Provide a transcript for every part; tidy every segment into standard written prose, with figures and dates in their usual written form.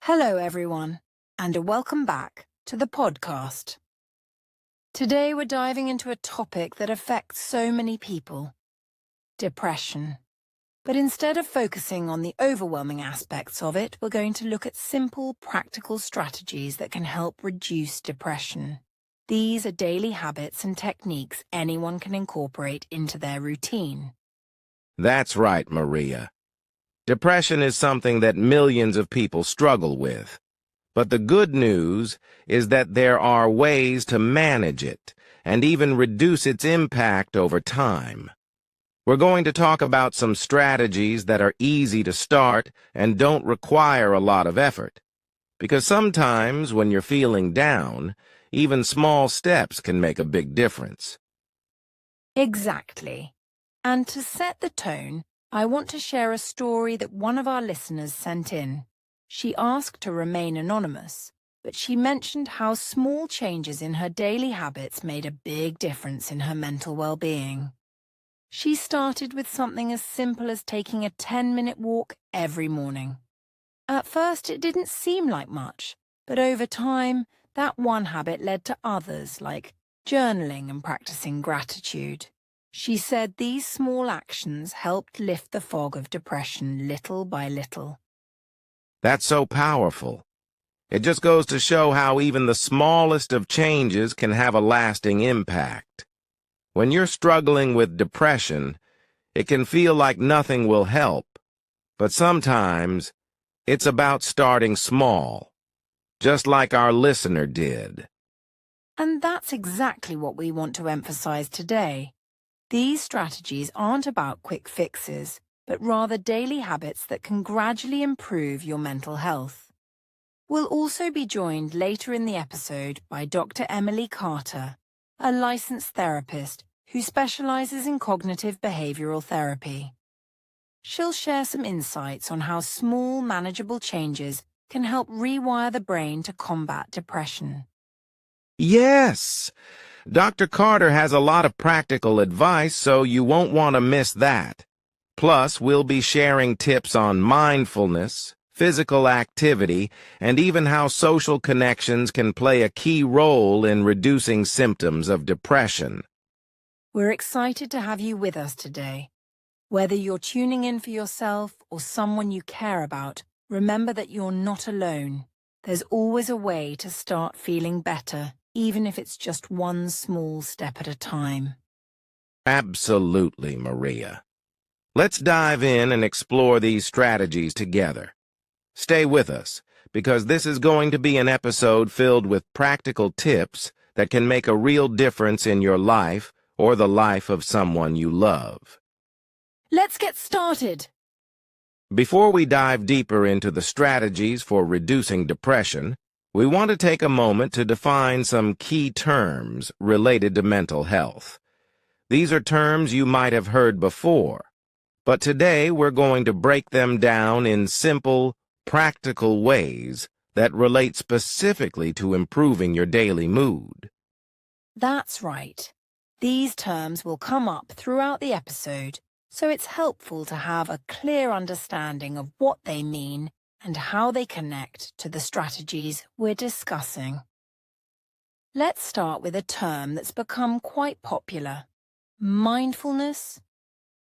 Hello, everyone, and a welcome back to the podcast. Today, we're diving into a topic that affects so many people: depression. But instead of focusing on the overwhelming aspects of it, we're going to look at simple, practical strategies that can help reduce depression. These are daily habits and techniques anyone can incorporate into their routine. That's right, Maria. Depression is something that millions of people struggle with. But the good news is that there are ways to manage it and even reduce its impact over time. We're going to talk about some strategies that are easy to start and don't require a lot of effort. Because sometimes when you're feeling down, even small steps can make a big difference. Exactly. And to set the tone, I want to share a story that one of our listeners sent in. She asked to remain anonymous, but she mentioned how small changes in her daily habits made a big difference in her mental well-being. She started with something as simple as taking a 10-minute walk every morning. At first, it didn't seem like much, but over time, that one habit led to others, like journaling and practicing gratitude. She said these small actions helped lift the fog of depression little by little. That's so powerful. It just goes to show how even the smallest of changes can have a lasting impact. When you're struggling with depression, it can feel like nothing will help, but sometimes it's about starting small, just like our listener did. And that's exactly what we want to emphasize today. These strategies aren't about quick fixes, but rather daily habits that can gradually improve your mental health. We'll also be joined later in the episode by Dr. Emily Carter, a licensed therapist who specializes in cognitive behavioral therapy. She'll share some insights on how small, manageable changes can help rewire the brain to combat depression. Yes! Dr. Carter has a lot of practical advice, so you won't want to miss that. Plus, we'll be sharing tips on mindfulness, physical activity, and even how social connections can play a key role in reducing symptoms of depression. We're excited to have you with us today. Whether you're tuning in for yourself or someone you care about, remember that you're not alone. There's always a way to start feeling better, even if it's just one small step at a time. Absolutely, Maria. Let's dive in and explore these strategies together. Stay with us, because this is going to be an episode filled with practical tips that can make a real difference in your life or the life of someone you love. Let's get started! Before we dive deeper into the strategies for reducing depression, we want to take a moment to define some key terms related to mental health. These are terms you might have heard before, but today we're going to break them down in simple, practical ways that relate specifically to improving your daily mood. That's right. These terms will come up throughout the episode, so it's helpful to have a clear understanding of what they mean and how they connect to the strategies we're discussing. Let's start with a term that's become quite popular: mindfulness.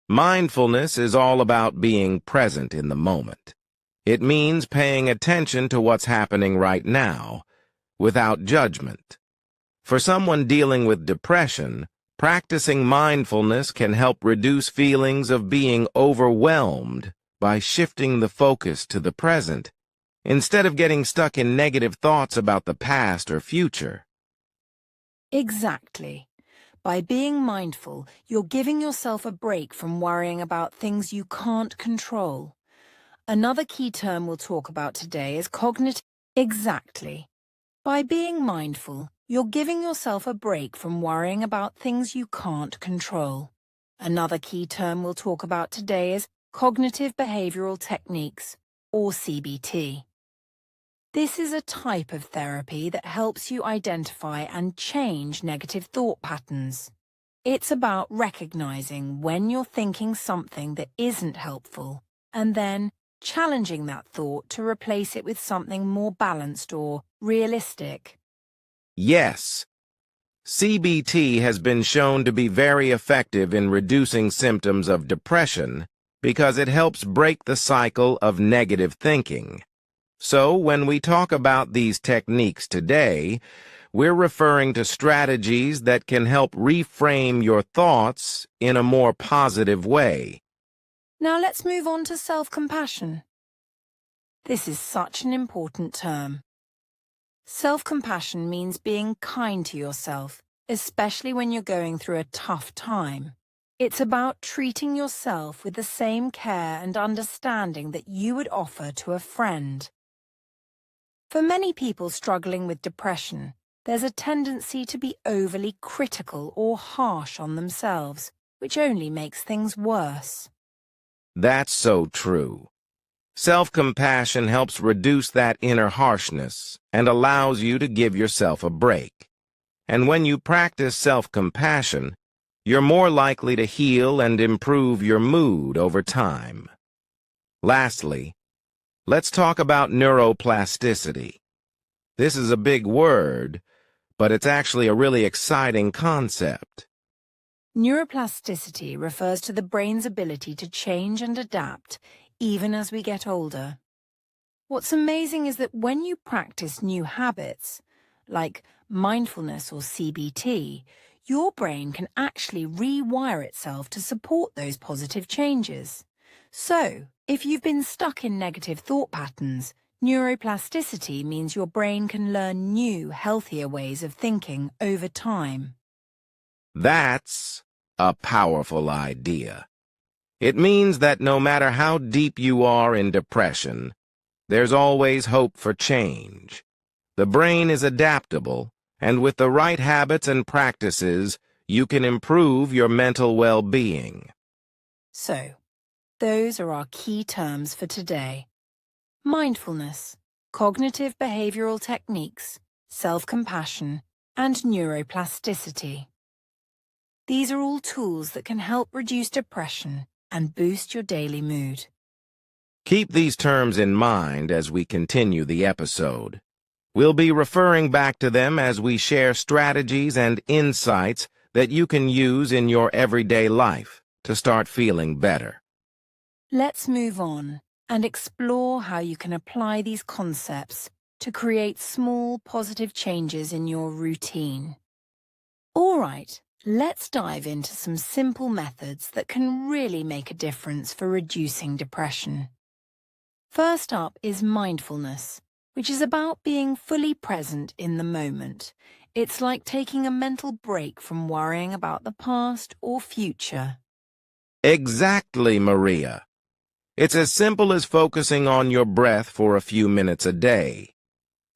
Mindfulness is all about being present in the moment. It means paying attention to what's happening right now, without judgment. For someone dealing with depression, practicing mindfulness can help reduce feelings of being overwhelmed by shifting the focus to the present, instead of getting stuck in negative thoughts about the past or future. Exactly. By being mindful, you're giving yourself a break from worrying about things you can't control. Another key term we'll talk about today is cognitive. Exactly. By being mindful, you're giving yourself a break from worrying about things you can't control. Another key term we'll talk about today is cognitive behavioral techniques, or CBT. This is a type of therapy that helps you identify and change negative thought patterns. It's about recognizing when you're thinking something that isn't helpful, and then challenging that thought to replace it with something more balanced or realistic. Yes, CBT has been shown to be very effective in reducing symptoms of depression because it helps break the cycle of negative thinking. So, when we talk about these techniques today, we're referring to strategies that can help reframe your thoughts in a more positive way. Now let's move on to self-compassion. This is such an important term. Self-compassion means being kind to yourself, especially when you're going through a tough time. It's about treating yourself with the same care and understanding that you would offer to a friend. For many people struggling with depression, there's a tendency to be overly critical or harsh on themselves, which only makes things worse. That's so true. Self-compassion helps reduce that inner harshness and allows you to give yourself a break. And when you practice self-compassion, you're more likely to heal and improve your mood over time. Lastly, let's talk about neuroplasticity. This is a big word, but it's actually a really exciting concept. Neuroplasticity refers to the brain's ability to change and adapt even as we get older. What's amazing is that when you practice new habits, like mindfulness or CBT, your brain can actually rewire itself to support those positive changes. So, if you've been stuck in negative thought patterns, neuroplasticity means your brain can learn new, healthier ways of thinking over time. That's a powerful idea. It means that no matter how deep you are in depression, there's always hope for change. The brain is adaptable, and with the right habits and practices, you can improve your mental well-being. So, those are our key terms for today. Mindfulness, cognitive behavioral techniques, self-compassion, and neuroplasticity. These are all tools that can help reduce depression and boost your daily mood. Keep these terms in mind as we continue the episode. We'll be referring back to them as we share strategies and insights that you can use in your everyday life to start feeling better. Let's move on and explore how you can apply these concepts to create small positive changes in your routine. All right, let's dive into some simple methods that can really make a difference for reducing depression. First up is mindfulness, which is about being fully present in the moment. It's like taking a mental break from worrying about the past or future. Exactly, Maria. It's as simple as focusing on your breath for a few minutes a day.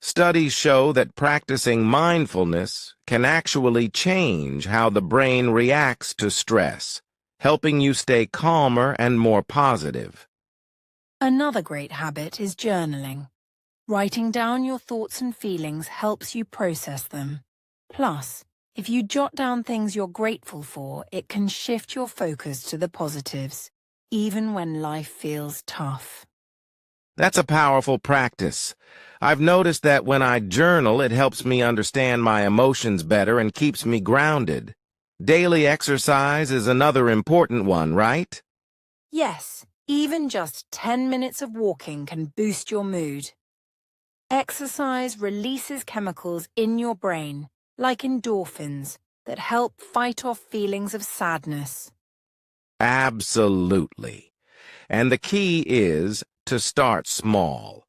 Studies show that practicing mindfulness can actually change how the brain reacts to stress, helping you stay calmer and more positive. Another great habit is journaling. Writing down your thoughts and feelings helps you process them. Plus, if you jot down things you're grateful for, it can shift your focus to the positives, even when life feels tough. That's a powerful practice. I've noticed that when I journal, it helps me understand my emotions better and keeps me grounded. Daily exercise is another important one, right? Yes, even just 10 minutes of walking can boost your mood. Exercise releases chemicals in your brain, like endorphins, that help fight off feelings of sadness. Absolutely. And the key is to start small.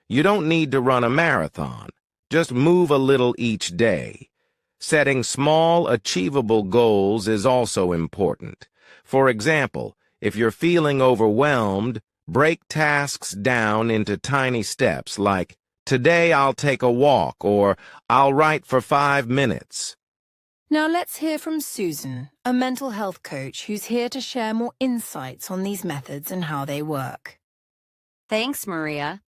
You don't need to run a marathon. Just move a little each day. Setting small, achievable goals is also important. For example, if you're feeling overwhelmed, break tasks down into tiny steps like, "Today I'll take a walk," or "I'll write for 5 minutes." Now let's hear from Susan, a mental health coach who's here to share more insights on these methods and how they work. Thanks, Maria.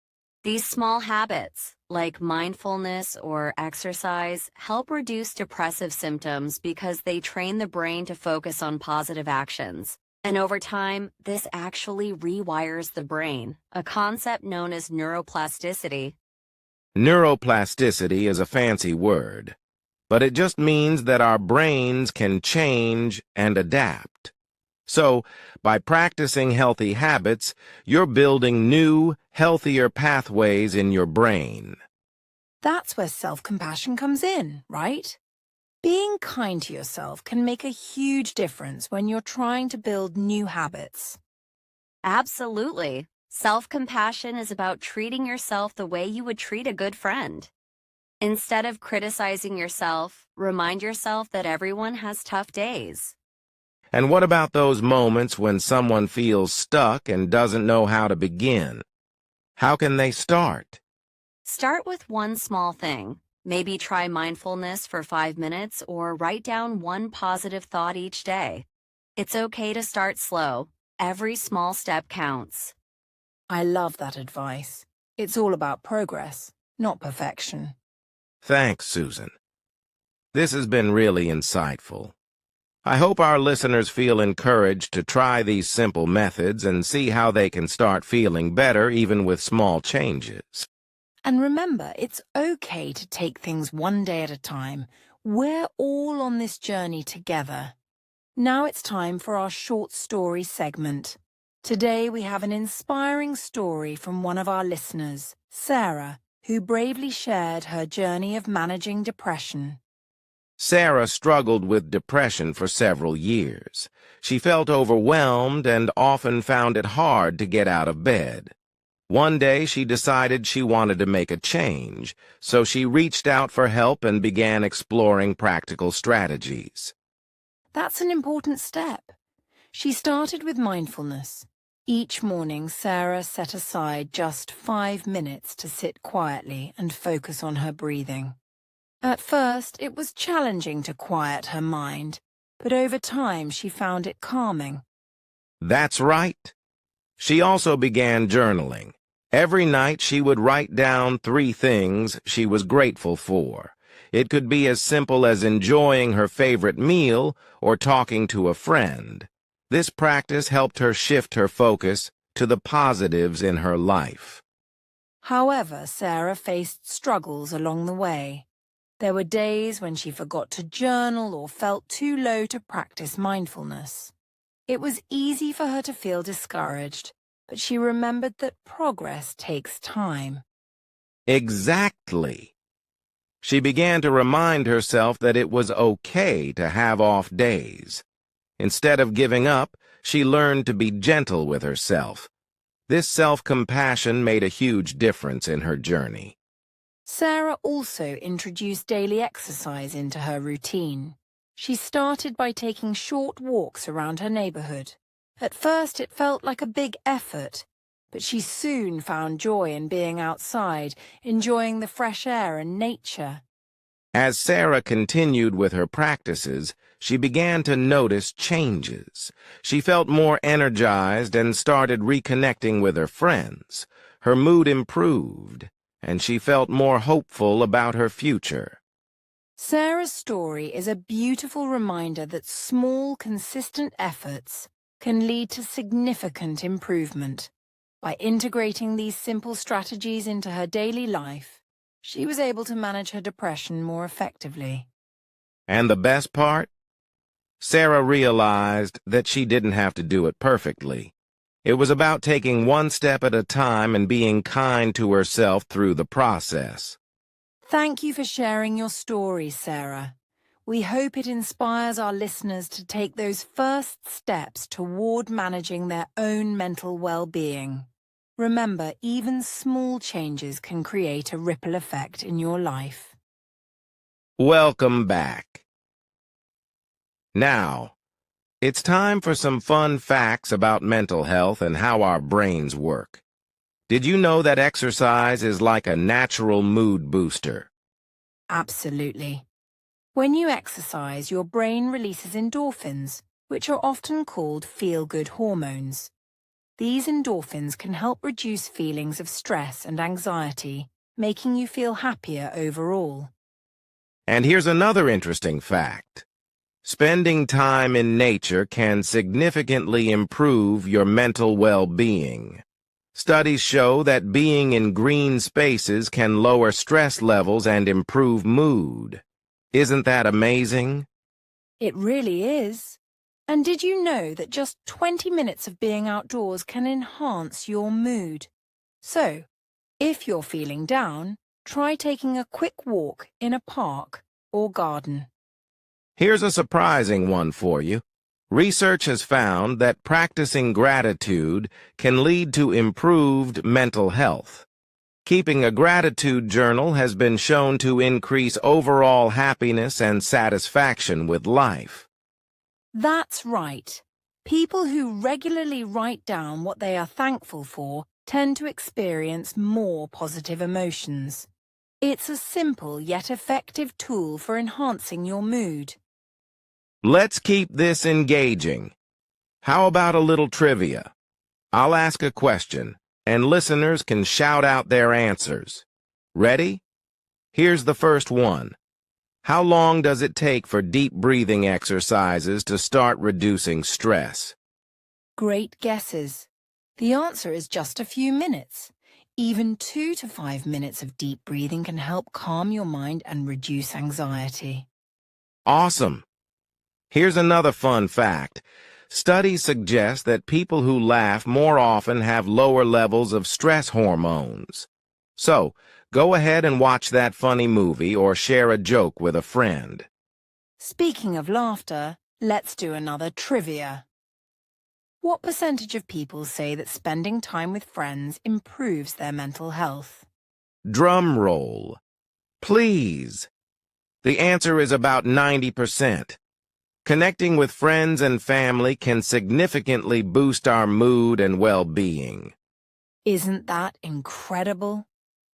These small habits, like mindfulness or exercise, help reduce depressive symptoms because they train the brain to focus on positive actions. And over time, this actually rewires the brain, a concept known as neuroplasticity. Neuroplasticity is a fancy word, but it just means that our brains can change and adapt. So, by practicing healthy habits, you're building new, healthier pathways in your brain. That's where self-compassion comes in, right? Being kind to yourself can make a huge difference when you're trying to build new habits. Absolutely. Self-compassion is about treating yourself the way you would treat a good friend. Instead of criticizing yourself, remind yourself that everyone has tough days. And what about those moments when someone feels stuck and doesn't know how to begin? How can they start? Start with one small thing. Maybe try mindfulness for 5 minutes or write down one positive thought each day. It's okay to start slow. Every small step counts. I love that advice. It's all about progress, not perfection. Thanks, Susan. This has been really insightful. I hope our listeners feel encouraged to try these simple methods and see how they can start feeling better even with small changes. And remember, it's okay to take things one day at a time. We're all on this journey together. Now it's time for our short story segment. Today we have an inspiring story from one of our listeners, Sarah, who bravely shared her journey of managing depression. Sarah struggled with depression for several years. She felt overwhelmed and often found it hard to get out of bed. One day she decided she wanted to make a change, so she reached out for help and began exploring practical strategies. That's an important step. She started with mindfulness. Each morning, Sarah set aside just 5 minutes to sit quietly and focus on her breathing. At first, it was challenging to quiet her mind, but over time she found it calming. That's right. She also began journaling. Every night she would write down 3 things she was grateful for. It could be as simple as enjoying her favorite meal or talking to a friend. This practice helped her shift her focus to the positives in her life. However, Sarah faced struggles along the way. There were days when she forgot to journal or felt too low to practice mindfulness. It was easy for her to feel discouraged, but she remembered that progress takes time. Exactly. She began to remind herself that it was okay to have off days. Instead of giving up, she learned to be gentle with herself. This self-compassion made a huge difference in her journey. Sarah also introduced daily exercise into her routine. She started by taking short walks around her neighborhood. At first, it felt like a big effort, but she soon found joy in being outside, enjoying the fresh air and nature. As Sarah continued with her practices, she began to notice changes. She felt more energized and started reconnecting with her friends. Her mood improved, and she felt more hopeful about her future. Sarah's story is a beautiful reminder that small, consistent efforts can lead to significant improvement. By integrating these simple strategies into her daily life, she was able to manage her depression more effectively. And the best part? Sarah realized that she didn't have to do it perfectly. It was about taking one step at a time and being kind to herself through the process. Thank you for sharing your story, Sarah. We hope it inspires our listeners to take those first steps toward managing their own mental well-being. Remember, even small changes can create a ripple effect in your life. Welcome back. Now, it's time for some fun facts about mental health and how our brains work. Did you know that exercise is like a natural mood booster? Absolutely. When you exercise, your brain releases endorphins, which are often called feel-good hormones. These endorphins can help reduce feelings of stress and anxiety, making you feel happier overall. And here's another interesting fact. Spending time in nature can significantly improve your mental well-being. Studies show that being in green spaces can lower stress levels and improve mood. Isn't that amazing? It really is. And did you know that just 20 minutes of being outdoors can enhance your mood? So, if you're feeling down, try taking a quick walk in a park or garden. Here's a surprising one for you. Research has found that practicing gratitude can lead to improved mental health. Keeping a gratitude journal has been shown to increase overall happiness and satisfaction with life. That's right. People who regularly write down what they are thankful for tend to experience more positive emotions. It's a simple yet effective tool for enhancing your mood. Let's keep this engaging. How about a little trivia? I'll ask a question, and listeners can shout out their answers. Ready? Here's the first one. How long does it take for deep breathing exercises to start reducing stress? Great guesses. The answer is just a few minutes. Even 2 to 5 minutes of deep breathing can help calm your mind and reduce anxiety. Awesome. Here's another fun fact. Studies suggest that people who laugh more often have lower levels of stress hormones. So, go ahead and watch that funny movie or share a joke with a friend. Speaking of laughter, let's do another trivia. What percentage of people say that spending time with friends improves their mental health? Drum roll. Please. The answer is about 90%. Connecting with friends and family can significantly boost our mood and well-being. Isn't that incredible?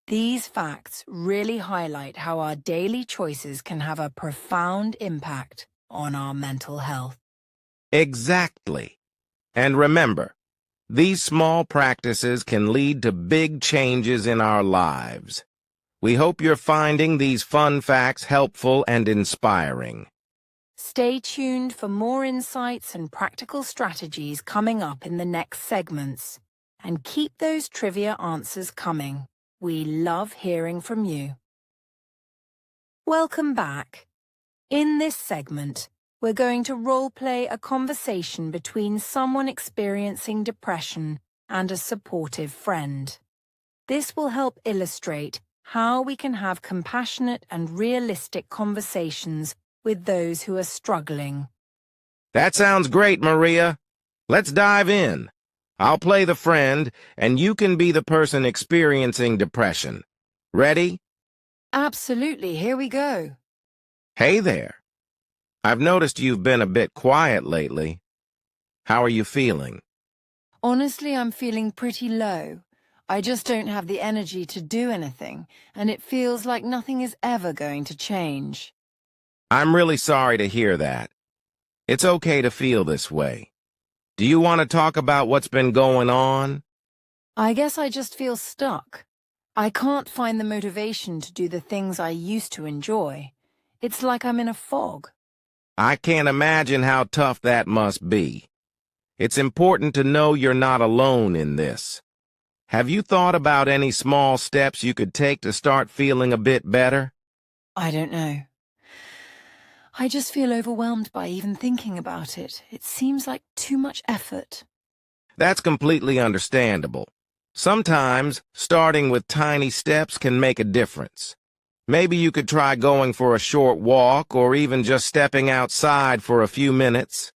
These facts really highlight how our daily choices can have a profound impact on our mental health. Exactly. And remember, these small practices can lead to big changes in our lives. We hope you're finding these fun facts helpful and inspiring. Stay tuned for more insights and practical strategies coming up in the next segments. And keep those trivia answers coming. We love hearing from you. Welcome back. In this segment, we're going to role-play a conversation between someone experiencing depression and a supportive friend. This will help illustrate how we can have compassionate and realistic conversations with those who are struggling. That sounds great, Maria. Let's dive in. I'll play the friend, and you can be the person experiencing depression. Ready? Absolutely, here we go. Hey there. I've noticed you've been a bit quiet lately. How are you feeling? Honestly, I'm feeling pretty low. I just don't have the energy to do anything, and it feels like nothing is ever going to change. I'm really sorry to hear that. It's okay to feel this way. Do you want to talk about what's been going on? I guess I just feel stuck. I can't find the motivation to do the things I used to enjoy. It's like I'm in a fog. I can't imagine how tough that must be. It's important to know you're not alone in this. Have you thought about any small steps you could take to start feeling a bit better? I don't know. I just feel overwhelmed by even thinking about it. It seems like too much effort. That's completely understandable. Sometimes, starting with tiny steps can make a difference. Maybe you could try going for a short walk or even just stepping outside for a few minutes.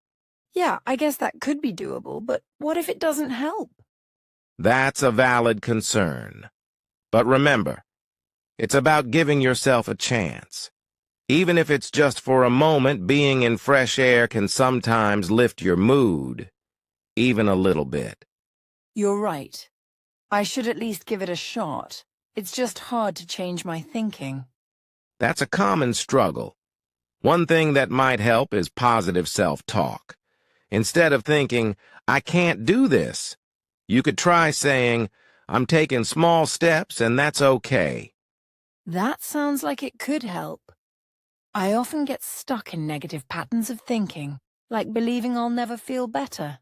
Yeah, I guess that could be doable, but what if it doesn't help? That's a valid concern. But remember, it's about giving yourself a chance. Even if it's just for a moment, being in fresh air can sometimes lift your mood, even a little bit. You're right. I should at least give it a shot. It's just hard to change my thinking. That's a common struggle. One thing that might help is positive self-talk. Instead of thinking, I can't do this, you could try saying, I'm taking small steps and that's okay. That sounds like it could help. I often get stuck in negative patterns of thinking, like believing I'll never feel better.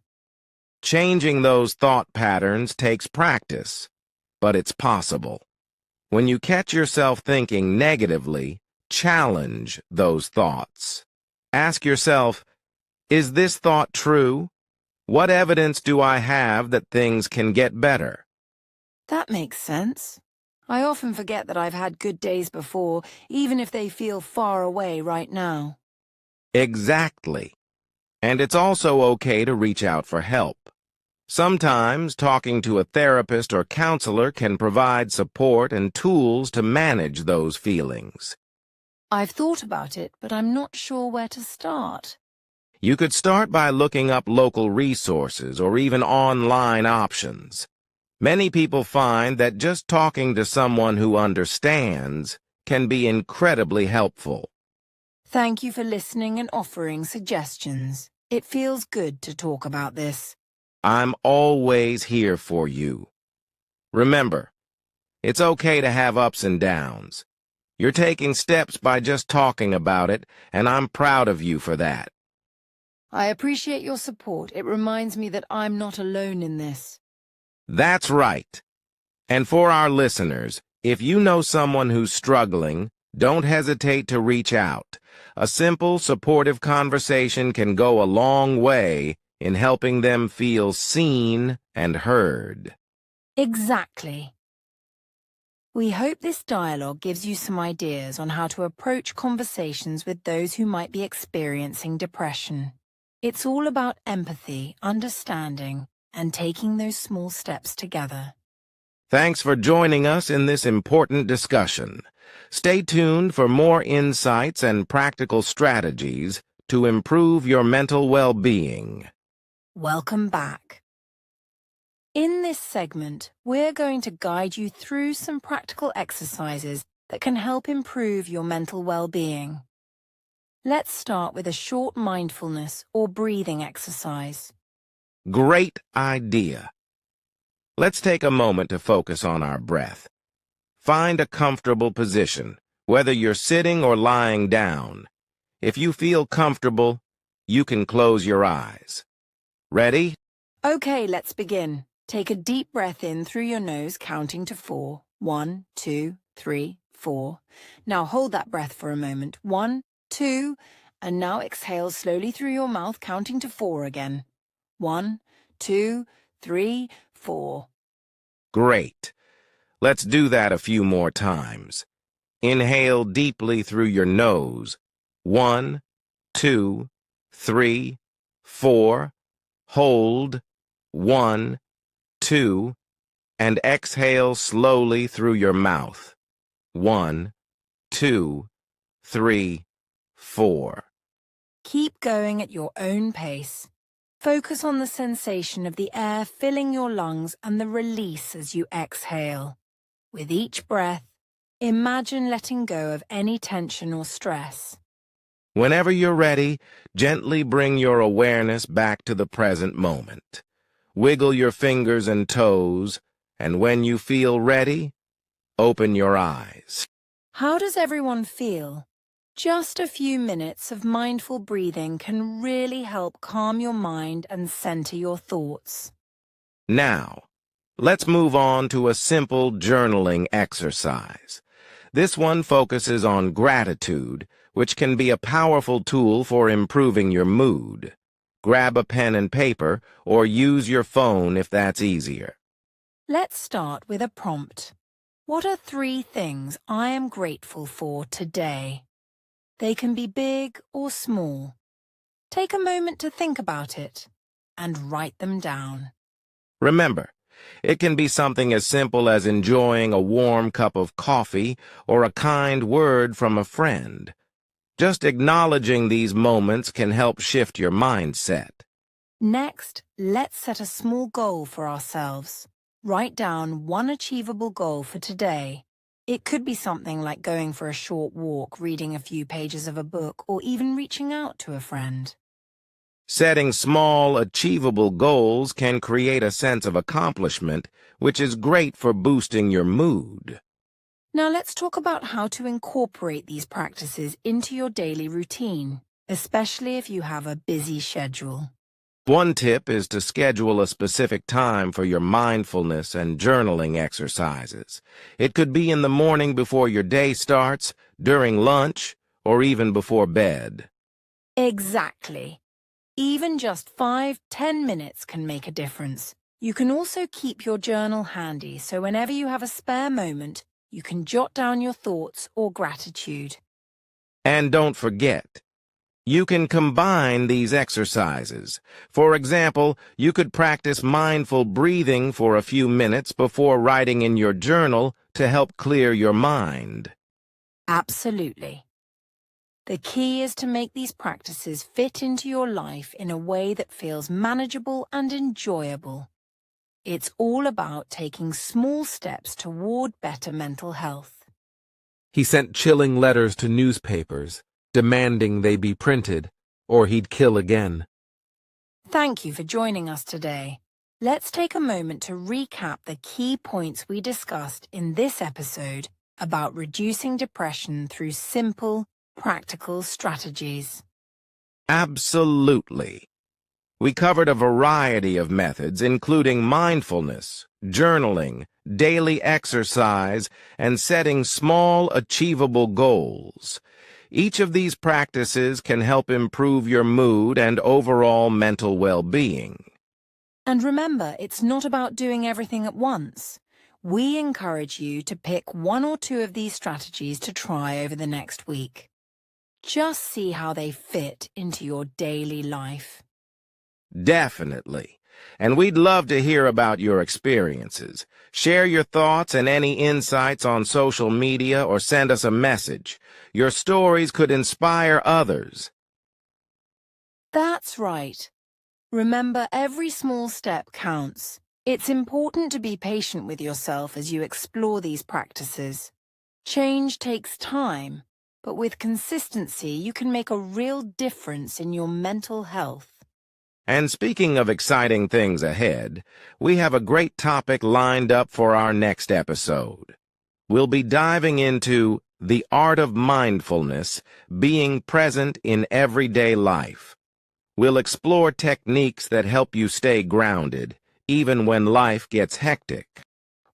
Changing those thought patterns takes practice, but it's possible. When you catch yourself thinking negatively, challenge those thoughts. Ask yourself, is this thought true? What evidence do I have that things can get better? That makes sense. I often forget that I've had good days before, even if they feel far away right now. Exactly. And it's also okay to reach out for help. Sometimes talking to a therapist or counselor can provide support and tools to manage those feelings. I've thought about it, but I'm not sure where to start. You could start by looking up local resources or even online options. Many people find that just talking to someone who understands can be incredibly helpful. Thank you for listening and offering suggestions. It feels good to talk about this. I'm always here for you. Remember, it's okay to have ups and downs. You're taking steps by just talking about it, and I'm proud of you for that. I appreciate your support. It reminds me that I'm not alone in this. That's right. And for our listeners, if you know someone who's struggling, don't hesitate to reach out. A simple, supportive conversation can go a long way in helping them feel seen and heard. Exactly. We hope this dialogue gives you some ideas on how to approach conversations with those who might be experiencing depression. It's all about empathy, understanding, and taking those small steps together. Thanks for joining us in this important discussion. Stay tuned for more insights and practical strategies to improve your mental well-being. Welcome back. In this segment, we're going to guide you through some practical exercises that can help improve your mental well-being. Let's start with a short mindfulness or breathing exercise. Great idea. Let's take a moment to focus on our breath. Find a comfortable position, whether you're sitting or lying down. If you feel comfortable, you can close your eyes. Ready? Okay, let's begin. Take a deep breath in through your nose, counting to 4. 1, 2, 3, 4. Now hold that breath for a moment. 1, 2, and now exhale slowly through your mouth, counting to 4 again. 1, 2, 3, 4. Great. Let's do that a few more times. Inhale deeply through your nose. 1, 2, 3, 4. Hold. 1, 2, and exhale slowly through your mouth. 1, 2, 3, 4. Keep going at your own pace. Focus on the sensation of the air filling your lungs and the release as you exhale. With each breath, imagine letting go of any tension or stress. Whenever you're ready, gently bring your awareness back to the present moment. Wiggle your fingers and toes, and when you feel ready, open your eyes. How does everyone feel? Just a few minutes of mindful breathing can really help calm your mind and center your thoughts. Now, let's move on to a simple journaling exercise. This one focuses on gratitude, which can be a powerful tool for improving your mood. Grab a pen and paper, or use your phone if that's easier. Let's start with a prompt. What are 3 things I am grateful for today? They can be big or small. Take a moment to think about it and write them down. Remember, it can be something as simple as enjoying a warm cup of coffee or a kind word from a friend. Just acknowledging these moments can help shift your mindset. Next, let's set a small goal for ourselves. Write down one achievable goal for today. It could be something like going for a short walk, reading a few pages of a book, or even reaching out to a friend. Setting small, achievable goals can create a sense of accomplishment, which is great for boosting your mood. Now let's talk about how to incorporate these practices into your daily routine, especially if you have a busy schedule. One tip is to schedule a specific time for your mindfulness and journaling exercises. It could be in the morning before your day starts, during lunch, or even before bed. Exactly. Even just 5-10 minutes can make a difference. You can also keep your journal handy so whenever you have a spare moment, you can jot down your thoughts or gratitude. And don't forget, you can combine these exercises. For example, you could practice mindful breathing for a few minutes before writing in your journal to help clear your mind. Absolutely. The key is to make these practices fit into your life in a way that feels manageable and enjoyable. It's all about taking small steps toward better mental health. He sent chilling letters to newspapers, demanding they be printed, or he'd kill again. Thank you for joining us today. Let's take a moment to recap the key points we discussed in this episode about reducing depression through simple, practical strategies. Absolutely. We covered a variety of methods, including mindfulness, journaling, daily exercise, and setting small, achievable goals. Each of these practices can help improve your mood and overall mental well-being. And remember, it's not about doing everything at once. We encourage you to pick one or two of these strategies to try over the next week. Just see how they fit into your daily life. Definitely. And we'd love to hear about your experiences. Share your thoughts and any insights on social media or send us a message. Your stories could inspire others. That's right. Remember, every small step counts. It's important to be patient with yourself as you explore these practices. Change takes time, but with consistency, you can make a real difference in your mental health. And speaking of exciting things ahead, we have a great topic lined up for our next episode. We'll be diving into the art of mindfulness, being present in everyday life. We'll explore techniques that help you stay grounded, even when life gets hectic.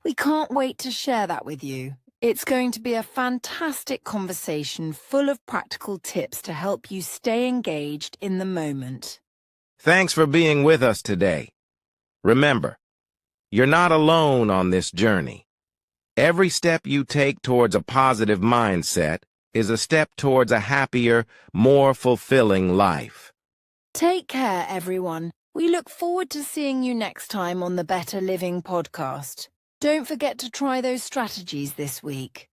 We can't wait to share that with you. It's going to be a fantastic conversation full of practical tips to help you stay engaged in the moment. Thanks for being with us today. Remember, you're not alone on this journey. Every step you take towards a positive mindset is a step towards a happier, more fulfilling life. Take care, everyone. We look forward to seeing you next time on the Better Living podcast. Don't forget to try those strategies this week.